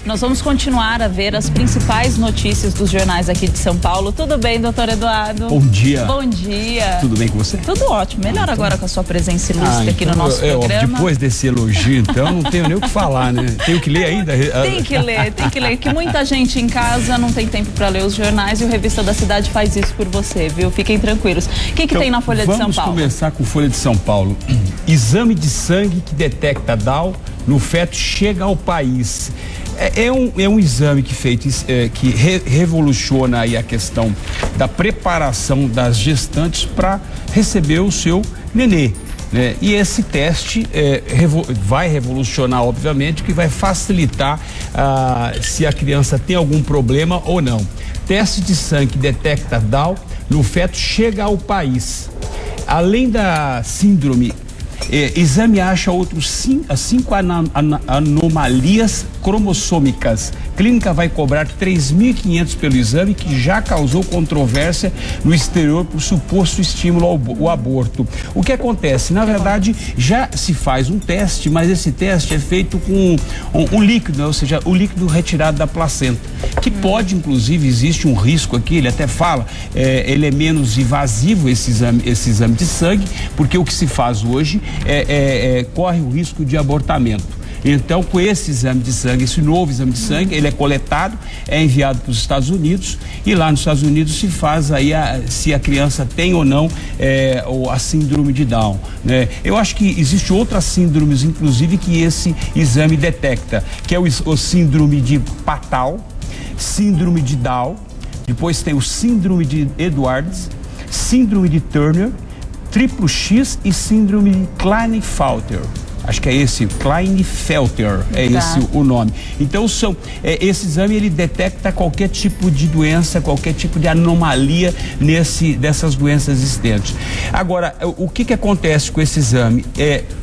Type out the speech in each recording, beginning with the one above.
Nós vamos continuar a ver as principais notícias dos jornais aqui de São Paulo. Tudo bem, doutor Eduardo? Bom dia. Bom dia. Tudo bem com você? Tudo ótimo. Melhor agora com a sua presença ilustre aqui no nosso programa. Depois desse elogio, então, não tenho nem o que falar, né? Tenho que ler ainda? Tem que ler. Que muita gente em casa não tem tempo para ler os jornais e o Revista da Cidade faz isso por você, viu? Fiquem tranquilos. O que tem na Folha de São Paulo? Vamos começar com Folha de São Paulo. Exame de sangue que detecta Down no feto chega ao país. É um exame que revoluciona aí a questão da preparação das gestantes para receber o seu nenê, né? E esse teste vai revolucionar, obviamente, que vai facilitar se a criança tem algum problema ou não. Teste de sangue que detecta Down no feto chega ao país. Além da síndrome, exame acha outros 5 anomalias cromossômicas. Clínica vai cobrar R$3.500 pelo exame, que já causou controvérsia no exterior por suposto estímulo ao aborto. O que acontece? Na verdade, já se faz um teste, mas esse teste é feito com um líquido, né? Ou seja, o líquido retirado da placenta, que pode, inclusive, existe um risco aqui, ele até fala, ele é menos invasivo, esse exame de sangue, porque o que se faz hoje corre o risco de abortamento. Então, com esse exame de sangue, esse novo exame de sangue, ele é coletado, é enviado para os Estados Unidos, e lá nos Estados Unidos se faz aí se a criança tem ou não a síndrome de Down, né? Eu acho que existe outras síndromes, inclusive, que esse exame detecta, que é o síndrome de Patal, síndrome de Down, depois tem o síndrome de Edwards, síndrome de Turner, triplo X e síndrome de Klinefelter. Acho que é esse, Klinefelter, esse o nome. Então, esse exame, ele detecta qualquer tipo de doença, qualquer tipo de anomalia dessas doenças existentes. Agora, o que acontece com esse exame?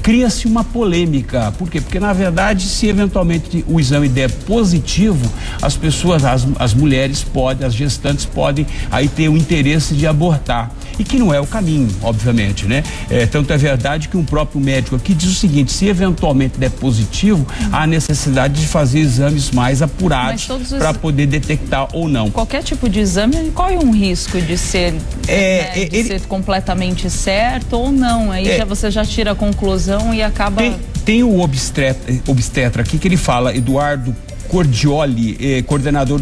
Cria-se uma polêmica. Por quê? Porque, na verdade, se eventualmente o exame der positivo, as pessoas, as mulheres as gestantes podem aí ter o interesse de abortar. E que não é o caminho, obviamente, né? Tanto é verdade que um próprio médico aqui diz o seguinte: se eventualmente der positivo, há necessidade de fazer exames mais apurados para poder detectar ou não. Qualquer tipo de exame corre um risco de ser, ser completamente certo ou não. Aí você já tira a conclusão e acaba... Tem o obstetra aqui que ele fala, Eduardo Cordioli, coordenador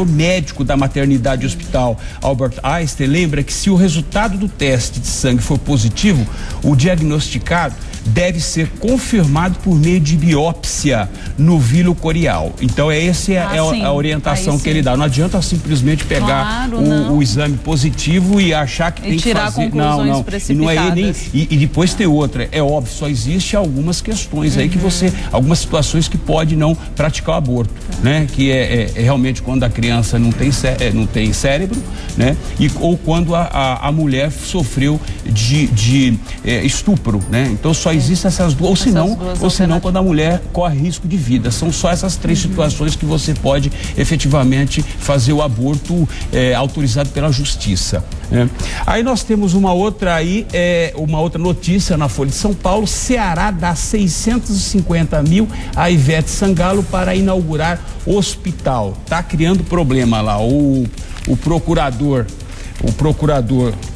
médico da maternidade hospital Albert Einstein, lembra que se o resultado do teste de sangue for positivo, o diagnosticado deve ser confirmado por meio de biópsia no vilo corial. Então essa é a orientação que ele dá. Não adianta simplesmente pegar o exame positivo e achar que tem que fazer. Conclusões precipitadas. E depois tem outra. É óbvio, só existe algumas questões aí que algumas situações que pode não praticar o aborto, né? Que é realmente quando a criança não tem cérebro, né? Ou quando a mulher sofreu de estupro, né? Então só existem essas duas, ou senão quando a mulher corre risco de vida. São só essas 3 situações que você pode efetivamente fazer o aborto autorizado pela justiça, né? Aí nós temos uma outra notícia na Folha de São Paulo: Ceará dá 650 mil a Ivete Sangalo para inaugurar hospital. Tá criando problema lá. O procurador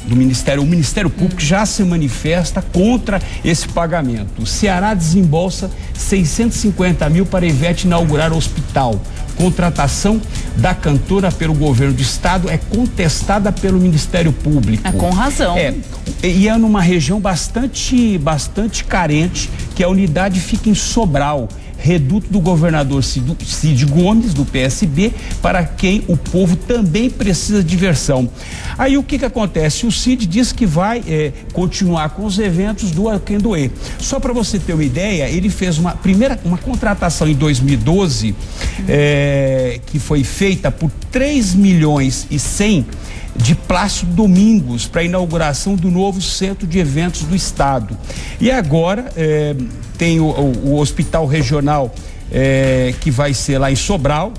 do Ministério Público já se manifesta contra esse pagamento. O Ceará desembolsa 650 mil para Ivete inaugurar o hospital. Contratação da cantora pelo governo do estado é contestada pelo Ministério Público. Com razão. E é numa região bastante carente, que a unidade fica em Sobral, reduto do governador Cid Gomes, do PSB, para quem o povo também precisa de diversão. Aí o que acontece? O Cid diz que vai continuar com os eventos do A Quem Doer. Só para você ter uma ideia, ele fez uma contratação em 2012, que foi feita por 3 milhões e 100 de Plácido Domingos para a inauguração do novo centro de eventos do estado. E agora tem o hospital regional que vai ser lá em Sobral.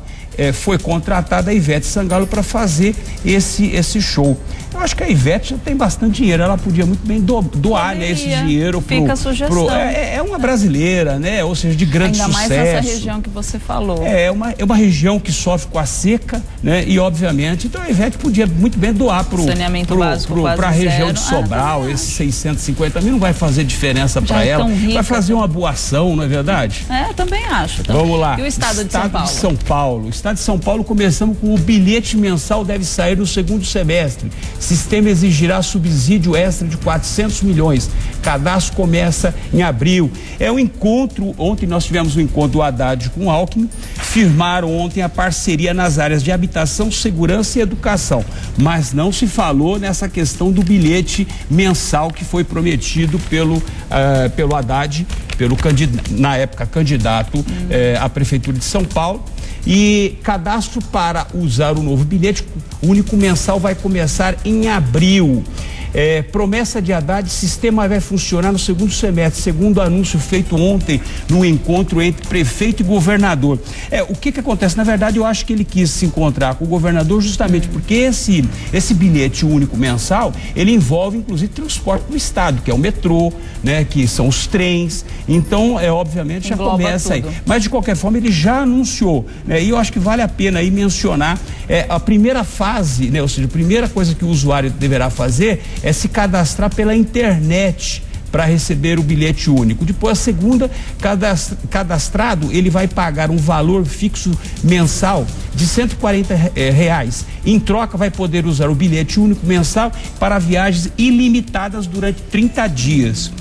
Foi contratada a Ivete Sangalo para fazer esse show. Eu acho que a Ivete já tem bastante dinheiro, ela podia muito bem doar, né, esse dinheiro Fica a sugestão. É uma brasileira, né, ou seja, de grande sucesso. Ainda mais nessa região que você falou. É uma região que sofre com a seca, né, e obviamente, então a Ivete podia muito bem doar para a região de Sobral, esses 650 mil não vai fazer diferença para ela, vai fazer uma boa ação, não é verdade? Eu também acho. Vamos lá. E o estado de São Paulo? O estado de São Paulo, começamos com o bilhete mensal deve sair no segundo semestre. Sistema exigirá subsídio extra de 400 milhões. Cadastro começa em abril. É um encontro, ontem nós tivemos um encontro do Haddad com o Alckmin, firmaram ontem a parceria nas áreas de habitação, segurança e educação, mas não se falou nessa questão do bilhete mensal que foi prometido pelo Haddad, na época candidato à Prefeitura de São Paulo. E cadastro para usar o novo bilhete único mensal vai começar em abril. Promessa de Haddad, sistema vai funcionar no segundo semestre, segundo anúncio feito ontem no encontro entre prefeito e governador. O que acontece? Na verdade, eu acho que ele quis se encontrar com o governador justamente porque esse bilhete único mensal, ele envolve inclusive transporte do estado, que é o metrô, né, que são os trens. Então, obviamente já começa aí. Mas de qualquer forma, ele já anunciou, né, e eu acho que vale a pena aí mencionar a primeira fase, né, ou seja, a primeira coisa que o usuário deverá fazer é se cadastrar pela internet para receber o bilhete único. Depois, a segunda, cadastrado, ele vai pagar um valor fixo mensal de R$140. Em troca, vai poder usar o bilhete único mensal para viagens ilimitadas durante 30 dias.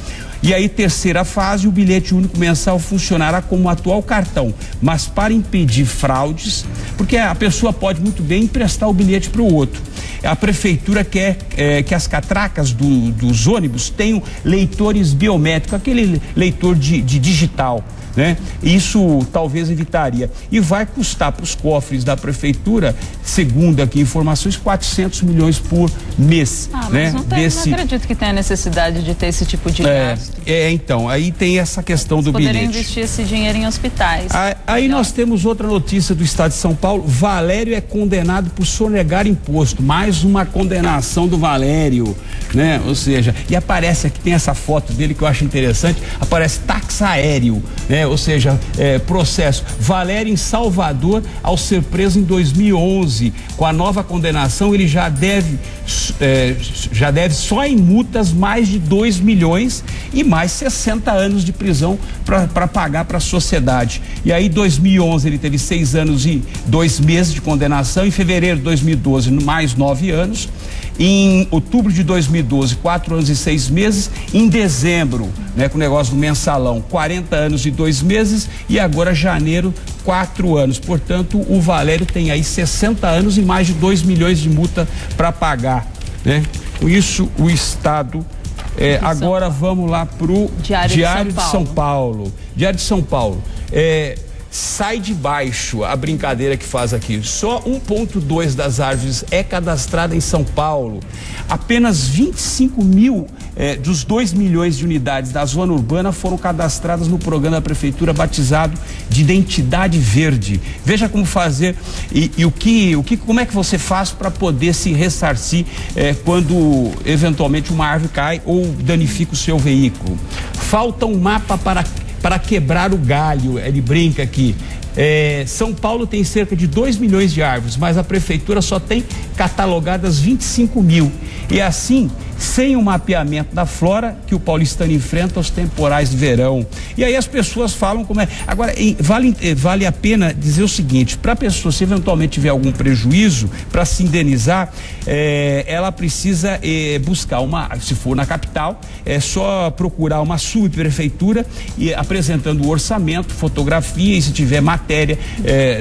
E aí, terceira fase, o bilhete único mensal funcionará como atual cartão, mas para impedir fraudes, porque a pessoa pode muito bem emprestar o bilhete para o outro. A prefeitura quer que as catracas dos ônibus tenham leitores biométricos, aquele leitor de digital, né? Isso talvez evitaria. E vai custar para os cofres da prefeitura, segundo aqui informações, 400 milhões por mês. Mas não acredito que tenha necessidade de ter esse tipo de gasto. Então, aí tem essa questão do bilhete. Poderia investir esse dinheiro em hospitais. Aí nós temos outra notícia do estado de São Paulo. Valério é condenado por sonegar imposto. Mais uma condenação do Valério, né? Ou seja, e aparece aqui, tem essa foto dele que eu acho interessante, aparece táxi aéreo, né? Ou seja, processo. Valério em Salvador, ao ser preso em 2011. Com a nova condenação, ele já deve só em multas mais de 2 milhões e mais 60 anos de prisão para pagar para a sociedade. E aí, em 2011, ele teve 6 anos e 2 meses de condenação. Em fevereiro de 2012, mais 9 anos. Em outubro de 2012, 4 anos e 6 meses. Em dezembro, né, com o negócio do mensalão, 40 anos e 2 meses. E agora, janeiro, 4 anos. Portanto, o Valério tem aí 60 anos e mais de 2 milhões de multa para pagar, né? Com isso, o Estado. Agora vamos lá pro Diário de São Paulo. Diário de São Paulo. Sai de baixo a brincadeira que faz aqui. Só 1,2 das árvores é cadastrada em São Paulo. Apenas 25 mil dos 2 milhões de unidades da zona urbana foram cadastradas no programa da prefeitura batizado de Identidade Verde. Veja como fazer como é que você faz para poder se ressarcir quando eventualmente uma árvore cai ou danifica o seu veículo. Falta um mapa para quebrar o galho, ele brinca aqui. São Paulo tem cerca de 2 milhões de árvores, mas a prefeitura só tem catalogadas 25 mil. E assim, sem o mapeamento da flora que o paulistano enfrenta aos temporais de verão. E aí as pessoas falam como é. Agora, vale a pena dizer o seguinte: para a pessoa, se eventualmente tiver algum prejuízo, para se indenizar, ela precisa buscar se for na capital, é só procurar uma subprefeitura e apresentando o orçamento, fotografia, e se tiver matéria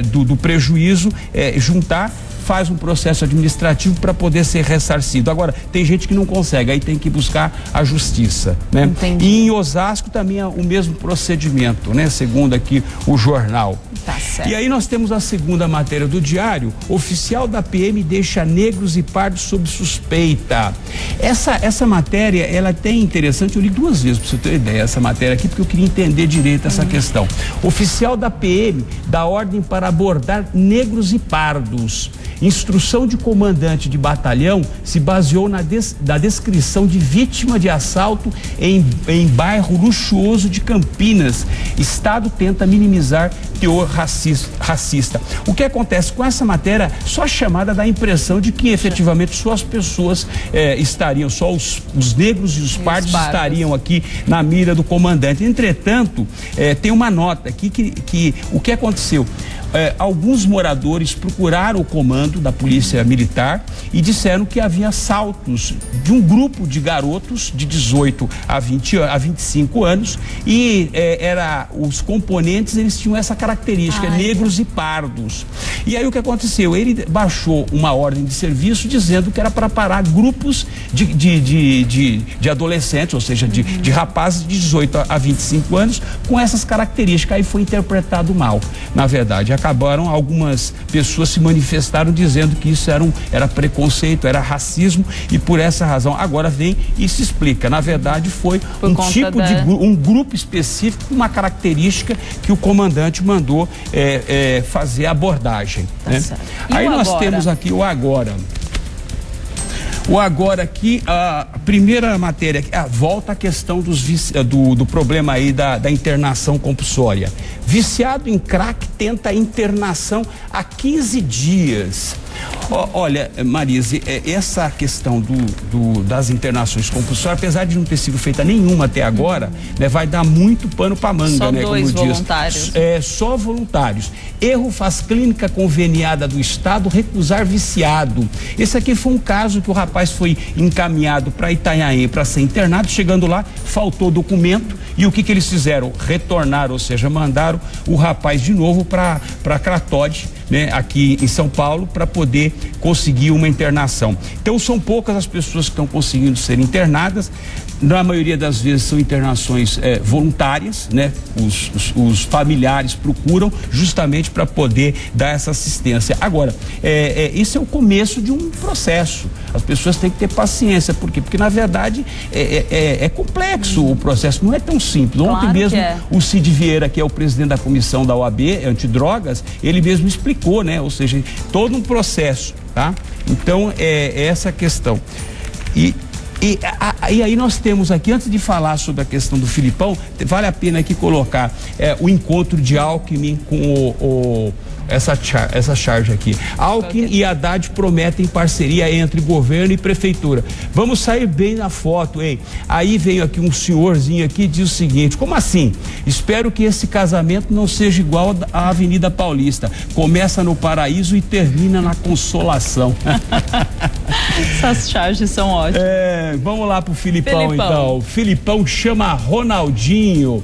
do prejuízo, juntar, faz um processo administrativo para poder ser ressarcido. Agora, tem gente que não consegue, aí tem que buscar a justiça, né? Entendi. E em Osasco também é o mesmo procedimento, né? Segundo aqui o jornal. Tá certo. E aí nós temos a segunda matéria do Diário: oficial da PM deixa negros e pardos sob suspeita. Essa matéria, ela é até interessante, eu li 2 vezes para você ter ideia, essa matéria aqui, porque eu queria entender direito essa questão. Oficial da PM dá ordem para abordar negros e pardos. Instrução de comandante de batalhão se baseou na descrição de vítima de assalto em bairro luxuoso de Campinas. Estado tenta minimizar teor racista. O que acontece com essa matéria? Só a chamada dá a impressão de que efetivamente só as pessoas estariam, só os negros e os pardos estariam aqui na mira do comandante. Entretanto, tem uma nota aqui que o que aconteceu? Alguns moradores procuraram o comando da Polícia Militar e disseram que havia assaltos de um grupo de garotos de 18 a 25 anos e os componentes, eles tinham essa característica, negros e pardos. E aí o que aconteceu? Ele baixou uma ordem de serviço dizendo que era para parar grupos de adolescentes, ou seja, de rapazes de 18 a 25 anos com essas características. Aí foi interpretado mal, na verdade. Acabaram, algumas pessoas se manifestaram dizendo que isso era preconceito, era racismo, e por essa razão agora vem e se explica. Na verdade foi um tipo um grupo específico, uma característica que o comandante mandou fazer a abordagem. Tá, né? Aí nós agora? Temos aqui o agora. O agora aqui, a primeira matéria, volta à questão do problema aí da internação compulsória. Viciado em crack tenta internação há 15 dias. Olha, Marise, essa questão das internações compulsórias, apesar de não ter sido feita nenhuma até agora, né, vai dar muito pano para manga, só né? Dois como voluntários. Só voluntários. Erro faz clínica conveniada do Estado recusar viciado. Esse aqui foi um caso que o rapaz foi encaminhado para Itanhaém para ser internado. Chegando lá, faltou documento, e o que eles fizeram? Retornaram, ou seja, mandaram o rapaz de novo para Cratóide, né, aqui em São Paulo, para poder conseguir uma internação. Então são poucas as pessoas que estão conseguindo ser internadas. Na maioria das vezes são internações voluntárias, né? Os familiares procuram justamente para poder dar essa assistência. Agora, isso é o começo de um processo. As pessoas têm que ter paciência. Por quê? Porque na verdade é complexo o processo, não é tão simples. Claro. Ontem mesmo o Cid Vieira, que é o presidente da comissão da OAB antidrogas, ele mesmo explicou, né? Ou seja, todo um processo, tá? Então essa questão. E aí nós temos aqui, antes de falar sobre a questão do Filipão, vale a pena aqui colocar o encontro de Alckmin com essa charge aqui. Alckmin e Haddad prometem parceria entre governo e prefeitura. Vamos sair bem na foto, hein? Aí veio aqui um senhorzinho aqui e diz o seguinte: como assim? Espero que esse casamento não seja igual à Avenida Paulista. Começa no Paraíso e termina na Consolação. Essas charges são ótimas. Vamos lá pro Filipão, então. Filipão chama Ronaldinho.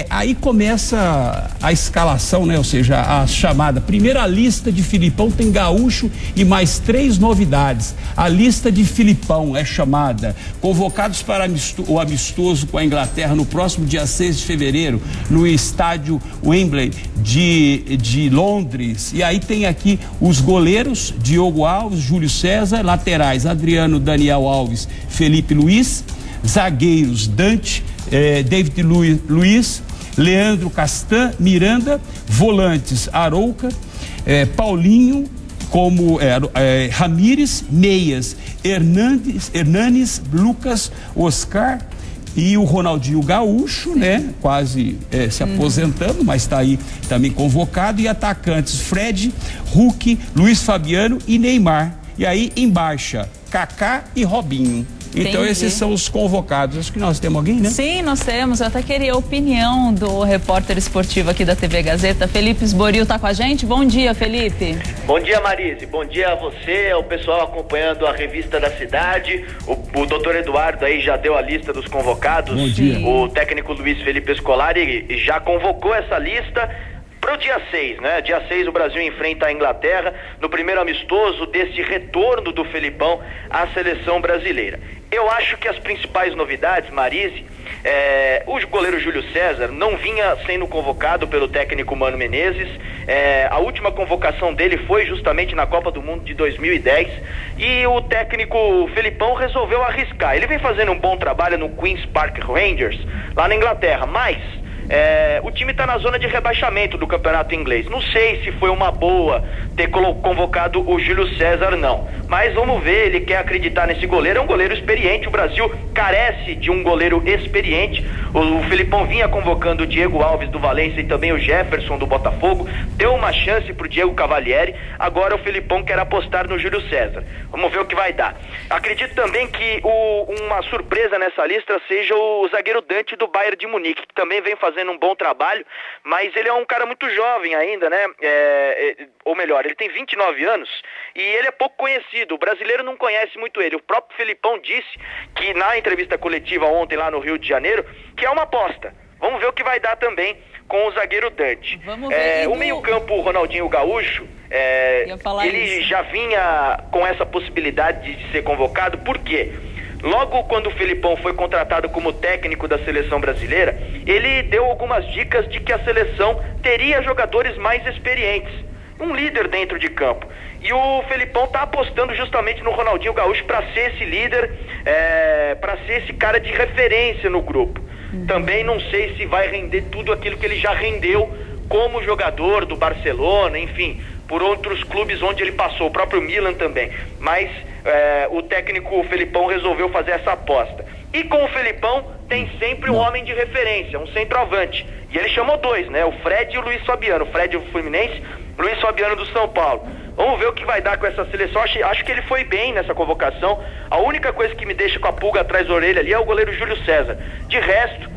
Aí começa a escalação, né? Ou seja, a chamada primeira lista de Filipão tem gaúcho e mais 3 novidades. A lista de Filipão é chamada: convocados para o amistoso com a Inglaterra no próximo dia 6 de fevereiro, no estádio Wembley de Londres. E aí tem aqui os goleiros: Diogo Alves, Júlio César; laterais: Adriano, Daniel Alves, Felipe Luiz; zagueiros: Dante, David Luiz, Leandro Castan, Miranda; volantes: Arouca, Paulinho, como Ramírez; meias: Hernanes, Lucas, Oscar e o Ronaldinho Gaúcho, né? Quase se aposentando, mas está aí também convocado. E atacantes: Fred, Hulk, Luiz Fabiano e Neymar. E aí embaixo, Kaká e Robinho. Então Entendi. Esses são os convocados. Acho que nós temos alguém, né? Sim, nós temos. Eu até queria a opinião do repórter esportivo aqui da TV Gazeta, Felipe Esboril, tá com a gente? Bom dia, Felipe. Bom dia, Marise. Bom dia a você, ao pessoal acompanhando a revista da cidade. O doutor Eduardo aí já deu a lista dos convocados. Bom dia. O técnico Luiz Felipe Scolari já convocou essa lista para o dia 6, né? Dia 6 o Brasil enfrenta a Inglaterra no primeiro amistoso desse retorno do Felipão à seleção brasileira. Eu acho que as principais novidades, Marise, O goleiro Júlio César não vinha sendo convocado pelo técnico Mano Menezes. A última convocação dele foi justamente na Copa do Mundo de 2010 e o técnico Felipão resolveu arriscar. Ele vem fazendo um bom trabalho no Queen's Park Rangers, lá na Inglaterra, mas o time está na zona de rebaixamento do campeonato inglês. Não sei se foi uma boa ter convocado o Júlio César, não. Mas vamos ver, ele quer acreditar nesse goleiro. É um goleiro experiente, o Brasil carece de um goleiro experiente. O Felipão vinha convocando o Diego Alves do Valência e também o Jefferson do Botafogo. Deu uma chance pro Diego Cavalieri. Agora o Felipão quer apostar no Júlio César. Vamos ver o que vai dar. Acredito também que uma surpresa nessa lista seja o zagueiro Dante do Bayern de Munique, que também vem fazendo um bom trabalho, mas ele é um cara muito jovem ainda, né? Ou melhor, ele tem 29 anos e ele é pouco conhecido. O brasileiro não conhece muito ele. O próprio Felipão disse que na entrevista coletiva ontem lá no Rio de Janeiro que é uma aposta. Vamos ver o que vai dar também com o zagueiro Dante. O meio-campo, o Ronaldinho Gaúcho, ele já vinha com essa possibilidade de ser convocado. Por quê? Logo quando o Felipão foi contratado como técnico da seleção brasileira, ele deu algumas dicas de que a seleção teria jogadores mais experientes, um líder dentro de campo. E o Felipão está apostando justamente no Ronaldinho Gaúcho para ser esse líder, para ser esse cara de referência no grupo. Também não sei se vai render tudo aquilo que ele já rendeu como jogador do Barcelona, enfim, por outros clubes onde ele passou, o próprio Milan também. Mas o técnico Felipão resolveu fazer essa aposta. E com o Felipão tem sempre um homem de referência, um centroavante. E ele chamou dois, né? O Fred e o Luiz Fabiano. O Fred do Fluminense, Luiz Fabiano do São Paulo. Vamos ver o que vai dar com essa seleção. Acho que ele foi bem nessa convocação. A única coisa que me deixa com a pulga atrás da orelha ali é o goleiro Júlio César. De resto,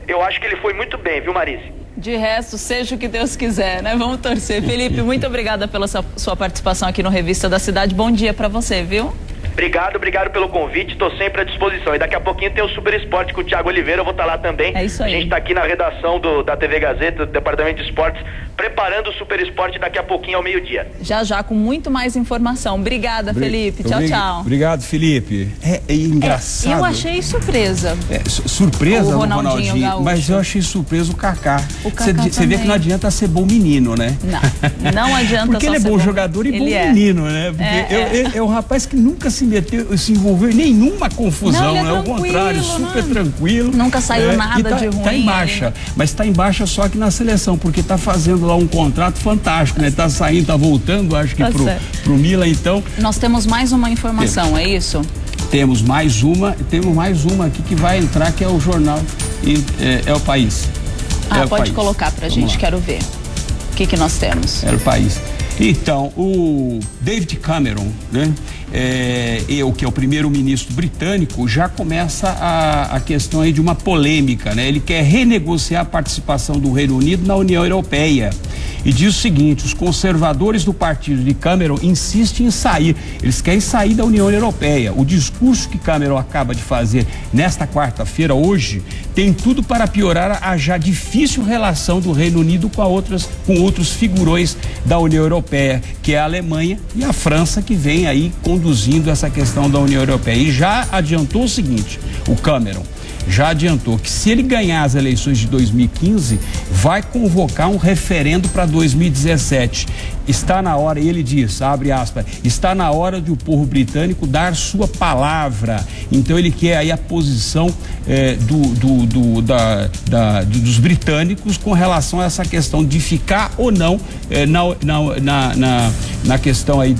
eu acho que ele foi muito bem, viu, Marise? De resto, seja o que Deus quiser, né? Vamos torcer. Felipe, muito obrigada pela sua participação aqui no Revista da Cidade. Bom dia pra você, viu? Obrigado pelo convite, estou sempre à disposição. E daqui a pouquinho tem o Super Esporte com o Thiago Oliveira, eu vou estar lá também. É isso aí. A gente está aqui na redação da TV Gazeta, do Departamento de Esportes, preparando o Super Esporte daqui a pouquinho ao meio-dia. Já, com muito mais informação. Obrigada, Felipe. Tchau. Obrigado, Felipe. É engraçado. Eu achei surpresa. Surpresa o o Ronaldinho Gaúcho. Mas eu achei surpresa o Kaká. Você vê que não adianta ser bom menino, né? Não adianta. Porque ele é bom jogador e bom menino, né? Porque é um rapaz que nunca se envolveu em nenhuma confusão, não, né? Ao contrário, super tranquilo. Nunca saiu nada de ruim. Tá em baixa, mas tá em baixa só que na seleção, porque tá fazendo lá um contrato fantástico, né? Tá saindo, tá voltando, acho que pro Milan, então. Nós temos mais uma informação, é isso? Temos mais uma aqui que vai entrar, que é o jornal, é o País. Pode colocar pra gente, quero ver. O que nós temos? É o País. Então, o David Cameron, né? Que é o primeiro-ministro britânico, já começa a questão aí de uma polêmica, né? Ele quer renegociar a participação do Reino Unido na União Europeia e diz o seguinte: os conservadores do partido de Cameron insistem em sair, eles querem sair da União Europeia. O discurso que Cameron acaba de fazer nesta quarta-feira, hoje, tem tudo para piorar a já difícil relação do Reino Unido com outros figurões da União Europeia, que é a Alemanha e a França, que vem aí conduzindo essa questão da União Europeia. E já adiantou o seguinte, o Cameron já adiantou que se ele ganhar as eleições de 2015, vai convocar um referendo para 2017. Está na hora, e ele diz, abre aspas, está na hora de o povo britânico dar sua palavra. Então ele quer aí a posição dos britânicos com relação a essa questão de ficar ou não na questão aí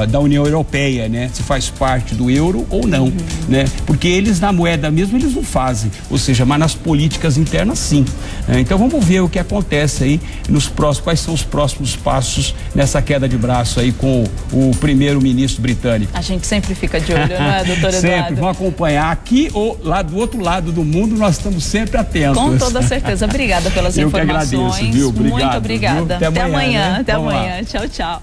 da União Europeia, né? Se faz parte do euro ou não, né? Porque eles na moeda mesmo eles não fazem, ou seja, mas nas políticas internas sim. Então vamos ver o que acontece aí quais são os próximos passos nessa queda de braço aí com o primeiro-ministro britânico. A gente sempre fica de olho, não é, doutor Eduardo? Sempre, vamos acompanhar aqui ou lá do outro lado do mundo, nós estamos sempre atentos. Com toda certeza. Obrigada pelas informações. Eu que agradeço, viu? Obrigado, muito obrigada. Viu? Até amanhã. Até amanhã. Tchau.